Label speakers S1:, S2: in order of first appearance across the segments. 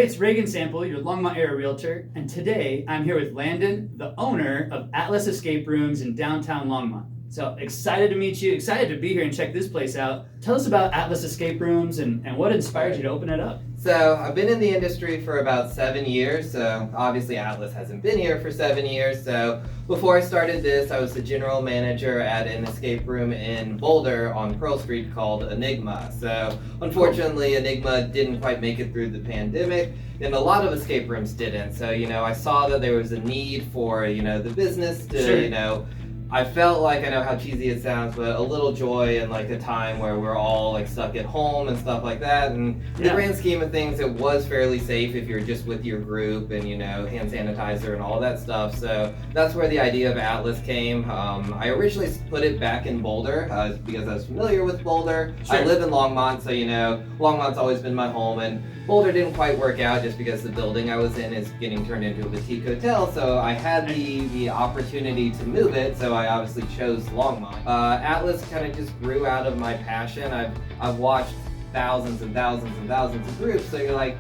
S1: it's Reagan Sample, your Longmont area realtor, and today I'm here with Landon, the owner of Atlas Escape Rooms in downtown Longmont. So excited to meet you, excited to be here and check this place out. Tell us about Atlas Escape Rooms and what inspired you to open it up.
S2: So I've been in the industry for about 7 years, so obviously Atlas hasn't been here for 7 years. So before I started this, I was the general manager at an escape room in Boulder on Pearl Street called Enigma. So unfortunately, Enigma didn't quite make it through the pandemic, and a lot of escape rooms didn't. So, I saw that there was a need for, the business to,
S1: Sure.
S2: I felt like, I know how cheesy it sounds, but a little joy in like a time where we're all like stuck at home and stuff like that. And in the grand scheme of things, it was fairly safe if you're just with your group and, hand sanitizer and all that stuff. So that's where the idea of Atlas came. I originally put it back in Boulder because I was familiar with Boulder.
S1: Sure.
S2: I live in Longmont, so, Longmont's always been my home. And Boulder didn't quite work out just because the building I was in is getting turned into a boutique hotel. So I had the opportunity to move it. So I obviously chose Longmont. Atlas kind of just grew out of my passion. I've watched thousands and thousands and thousands of groups, so you're like,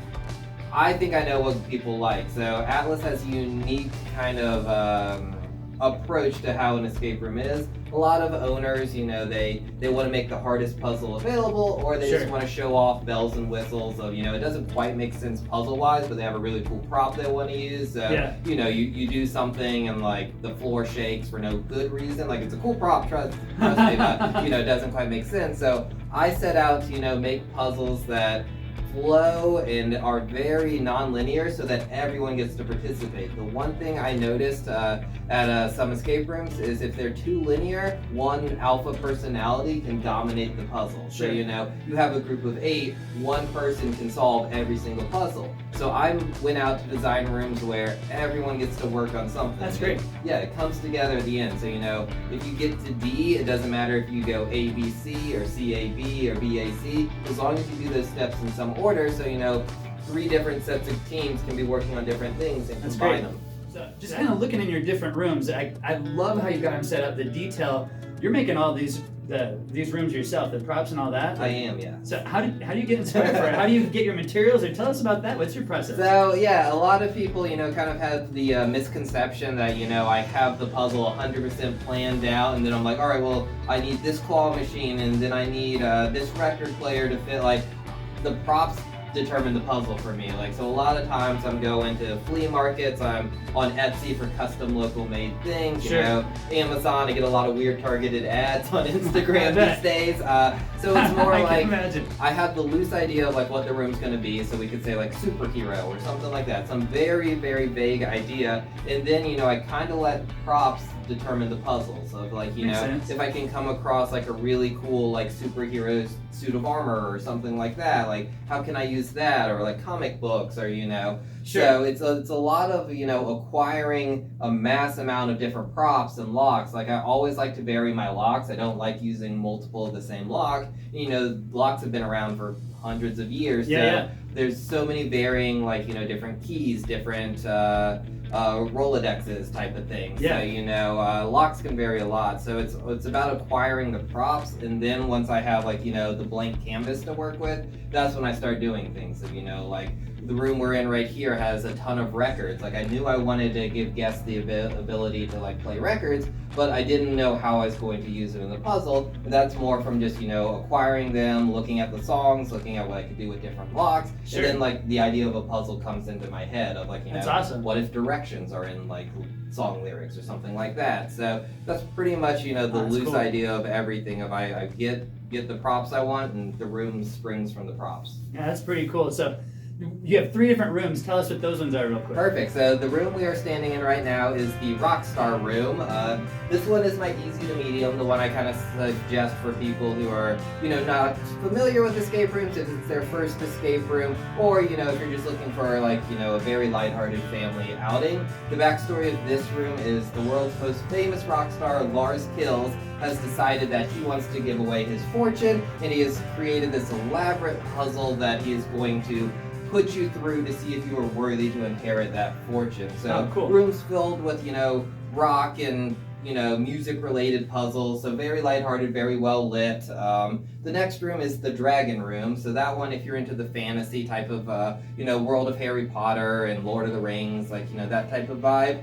S2: I think I know what people like. So Atlas has a unique kind of approach to how an escape room is. A lot of owners, they want to make the hardest puzzle available, or they just want to show off bells and whistles of, it doesn't quite make sense puzzle-wise, but they have a really cool prop they want to use. So, you do something and like the floor shakes for no good reason. Like, it's a cool prop, trust me, but, it doesn't quite make sense. So I set out to, make puzzles that flow and are very non-linear so that everyone gets to participate. The one thing I noticed at some escape rooms is if they're too linear, one alpha personality can dominate the puzzle. So you have a group of 8, one person can solve every single puzzle. So I went out to design rooms where everyone gets to work on something.
S1: That's great.
S2: Yeah, it comes together at the end. So if you get to D, it doesn't matter if you go A, B, C, or C, A, B, or B, A, C, as long as you do those steps in some order, so 3 different sets of teams can be working on different things and combine them.
S1: So just kind of looking in your different rooms, I love how you got them set up, the detail. You're making all these rooms yourself, the props and all that?
S2: I am, yeah.
S1: So how do you get inspired for it? How do you get your materials? Or tell us about that. What's your process?
S2: So yeah, a lot of people, kind of have the misconception that, I have the puzzle 100% planned out, and then I'm like, all right, well, I need this claw machine, and then I need this record player to fit. Like, the props determine the puzzle for me. Like, so a lot of times I'm going to flea markets, I'm on Etsy for custom local made things, Amazon, I get a lot of weird targeted ads on Instagram these days. So it's more like, I have the loose idea of like what the room's gonna be, so we could say like superhero or something like that, some very, very vague idea, and then, I kind of let props determine the puzzle. So like, if I can come across like a really cool like superhero suit of armor or something like that, like how can I use that, or like comic books, or so it's a lot of acquiring a mass amount of different props and locks. Like, I always like to vary my locks. I don't like using multiple of the same lock. Locks have been around for hundreds of years. There's so many varying, like, different keys, different Rolodexes type of things. So, locks can vary a lot. So it's about acquiring the props, and then once I have like, the blank canvas to work with, that's when I start doing things. So, like the room we're in right here has a ton of records. Like, I knew I wanted to give guests the ability to like play records, but I didn't know how I was going to use them in the puzzle. And that's more from just, acquiring them, looking at the songs, looking at what I could do with different blocks. And then like the idea of a puzzle comes into my head of like,
S1: That's awesome.
S2: What if directions are in like song lyrics or something like that. So that's pretty much, the loose idea of everything. If I get the props I want, and the room springs from the props.
S1: Yeah, that's pretty cool. So you have 3 different rooms. Tell us what those ones are real quick.
S2: Perfect. So the room we are standing in right now is the Rockstar room. This one is my easy to medium, the one I kind of suggest for people who are, not familiar with escape rooms, if it's their first escape room, or, if you're just looking for like, a very lighthearted family outing. The backstory of this room is the world's most famous rock star, Lars Kills, has decided that he wants to give away his fortune, and he has created this elaborate puzzle that he is going to put you through to see if you are worthy to inherit that fortune. So
S1: cool.
S2: Rooms filled with, rock and music-related puzzles. So very lighthearted, very well lit. The next room is the Dragon Room. So that one, if you're into the fantasy type of, world of Harry Potter and Lord of the Rings, that type of vibe.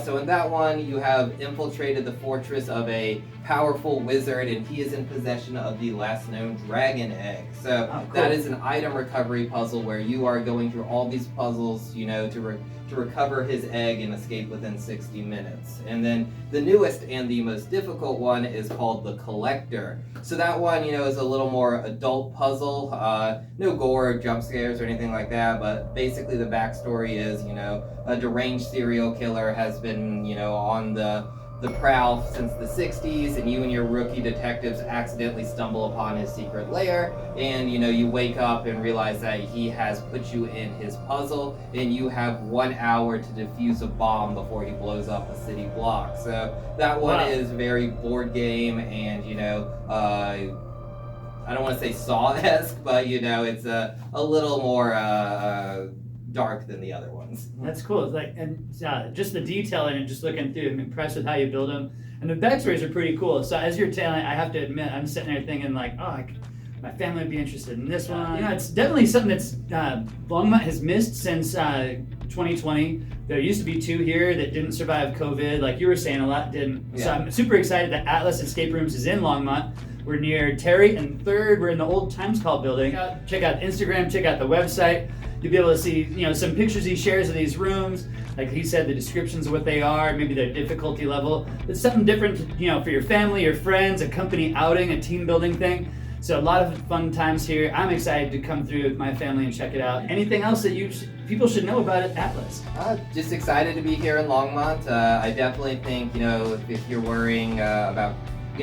S2: So in that one, you have infiltrated the fortress of a powerful wizard, and he is in possession of the last known dragon egg. So
S1: cool.
S2: That is an item recovery puzzle where you are going through all these puzzles, to recover his egg and escape within 60 minutes. And then the newest and the most difficult one is called the Collector. So that one, is a little more adult puzzle. No gore, jump scares, or anything like that, but basically the backstory is, a deranged serial killer has been, on the prowl since the 60s, and you and your rookie detectives accidentally stumble upon his secret lair, and you wake up and realize that he has put you in his puzzle, and you have 1 hour to defuse a bomb before he blows up a city block. So that one is very board game, and I don't want to say Saw-esque, but it's a little more dark than the other ones.
S1: That's cool. Just the detail in it, just looking through, I'm impressed with how you build them. And the backstories are pretty cool. So as you're telling, I have to admit, I'm sitting there thinking my family would be interested in this one. It's definitely something that's Longmont has missed since 2020. There used to be 2 here that didn't survive COVID. Like you were saying, a lot didn't. Yeah. So I'm super excited that Atlas Escape Rooms is in Longmont. We're near Terry and 3rd. We're in the old Times Hall building. Check out Instagram, check out the website. You'll be able to see, some pictures he shares of these rooms. Like he said, the descriptions of what they are, maybe their difficulty level. It's something different, for your family, your friends, a company outing, a team building thing. So a lot of fun times here. I'm excited to come through with my family and check it out. Anything else that people should know about Atlas?
S2: Just excited to be here in Longmont. I definitely think, if you're worrying about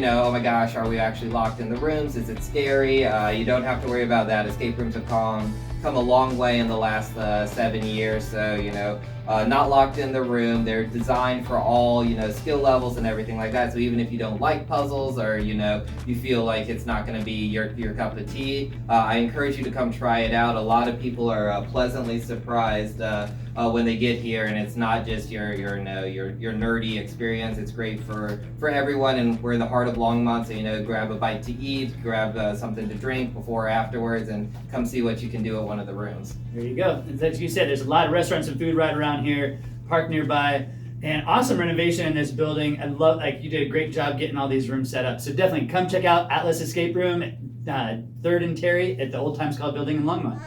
S2: oh my gosh, are we actually locked in the rooms? Is it scary? You don't have to worry about that. Escape rooms have come a long way in the last 7 years. So, not locked in the room. They're designed for all, skill levels and everything like that. So even if you don't like puzzles or, you feel like it's not going to be your cup of tea, I encourage you to come try it out. A lot of people are pleasantly surprised when they get here, and it's not just your nerdy experience. It's great for everyone, and we're in the heart of Longmont, so grab a bite to eat, grab something to drink before or afterwards, and come see what you can do at one of the rooms.
S1: There you go. As you said, there's a lot of restaurants and food right around here, park nearby, and awesome renovation in this building. I love, you did a great job getting all these rooms set up. So definitely come check out Atlas Escape Room, 3rd and Terry at the Old Times Hall building in Longmont.